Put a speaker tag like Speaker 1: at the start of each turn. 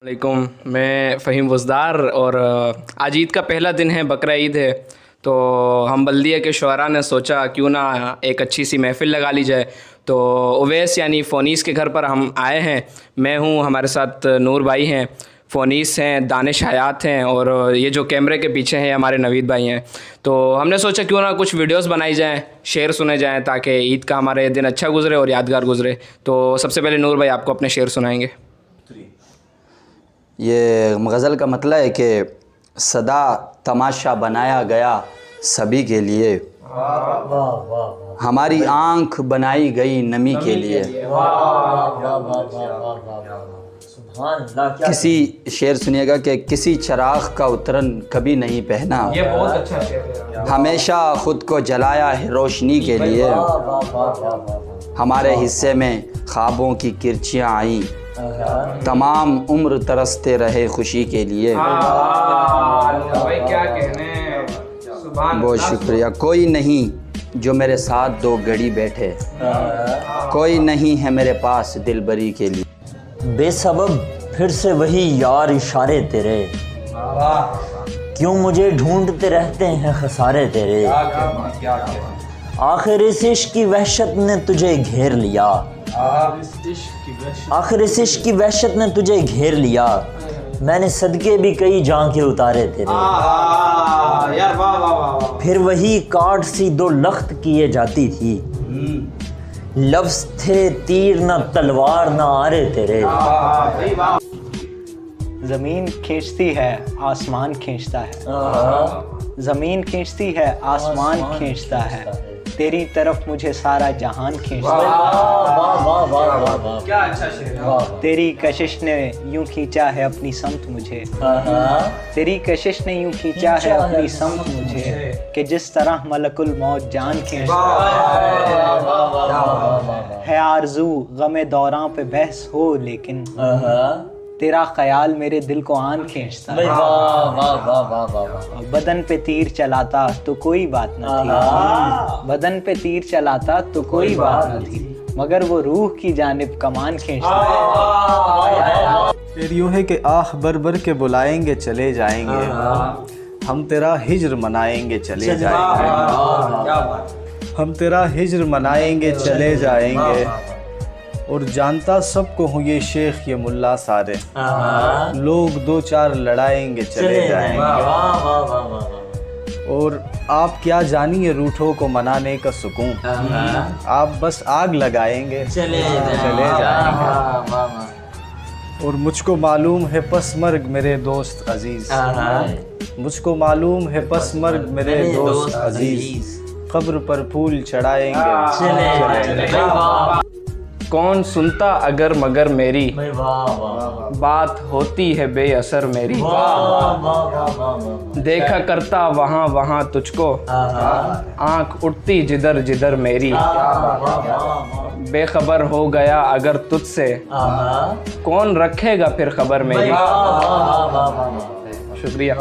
Speaker 1: वालेकुम, मैं फ़हीम वज़दार और आज ईद का पहला दिन है, बकरा ईद है। तो हम बल्दिया के शुअरा ने सोचा क्यों ना एक अच्छी सी महफ़िल लगा ली जाए। तो उवैस यानी फ़ोनीस के घर पर हम आए हैं। मैं हूँ, हमारे साथ नूर भाई हैं, फ़ोनीस हैं, दानिश हयात हैं और ये जो कैमरे के पीछे हैं हमारे नवीद भाई हैं। तो हमने सोचा क्यों ना कुछ वीडियोस बनाई जाएँ, शेर सुने जाएँ ताकि ईद का हमारे दिन अच्छा गुजरे और यादगार गुजरे। तो सबसे पहले नूर भाई आपको अपने शेर सुनाएँगे।
Speaker 2: ये गज़ल का मतलब है कि सदा तमाशा बनाया गया सभी के लिए, हमारी आँख बनाई गई नमी के लिए। किसी शेर सुनिएगा कि किसी चिराग का उतरन कभी नहीं पहना,
Speaker 1: ये बहुत अच्छा शेर है।
Speaker 2: हमेशा खुद को जलाया है रोशनी के लिए। हमारे हिस्से में ख्वाबों की किरचियाँ आईं, तमाम उम्र तरसते रहे खुशी के लिए।
Speaker 1: भाई क्या कहने,
Speaker 2: बहुत शुक्रिया। कोई नहीं जो मेरे साथ दो घड़ी बैठे, कोई नहीं है मेरे पास दिलबरी के लिए।
Speaker 3: बेसबब फिर से वही यार इशारे तेरे, क्यों मुझे ढूंढते रहते हैं खसारे तेरे। आखिर इस इश्क की वहशत ने तुझे घेर लिया, आखिर इस इश्क की वहशत ने तुझे घेर लिया। मैंने सदके भी कई जांके उतारे तेरे, फिर वही काट सी दो लख्त किए जाती थी। लफ्ज़ थे तीर न तलवार न आरे तेरे।
Speaker 4: ज़मीन खींचती है आसमान खींचता है, ज़मीन खींचती है आसमान खींचता है, तेरी तरफ मुझे सारा जहान खींचता है।
Speaker 1: क्या अच्छा शेर है।
Speaker 4: तेरी कशिश ने यूं खींचा है अपनी समत मुझे, तेरी कशिश ने यूं खींचा है अपनी समत मुझे, कि जिस तरह मलकुल मौत जान खींचता है। आरज़ू गमे दौरां पे बहस हो, लेकिन तेरा ख्याल मेरे दिल को आन खींचता है। बदन पे तीर चलाता तो कोई बात न थी, बदन पे तीर चलाता तो कोई बात न थी, मगर वो रूह की जानिब कमान खींचता है।
Speaker 5: फिर यूँ है कि आह भर भर के बुलाएंगे चले जाएंगे, हम तेरा हिज्र मनाएंगे चले जाएंगे, हम तेरा हिज्र मनाएंगे चले जाएंगे। और जानता सबको हूँ ये शेख ये मुल्ला सारे, लोग दो चार लड़ाएंगे चले जाएंगे। और आप क्या जानिए रूठों को मनाने का सुकून, आप बस आग लगाएंगे चले जाएंगे। और मुझको मालूम है पसमर्ग मेरे दोस्त अजीज, मुझको मालूम है पसमर्ग मेरे दोस्त अजीज, कब्र पर फूल चढ़ाएंगे चले।
Speaker 1: कौन सुनता अगर मगर मेरी, बात होती है बेअसर मेरी। देखा करता वहाँ वहाँ तुझको, आँख उठती जिधर जिधर मेरी। बेखबर हो गया अगर तुझसे, कौन रखेगा फिर खबर मेरी। शुक्रिया।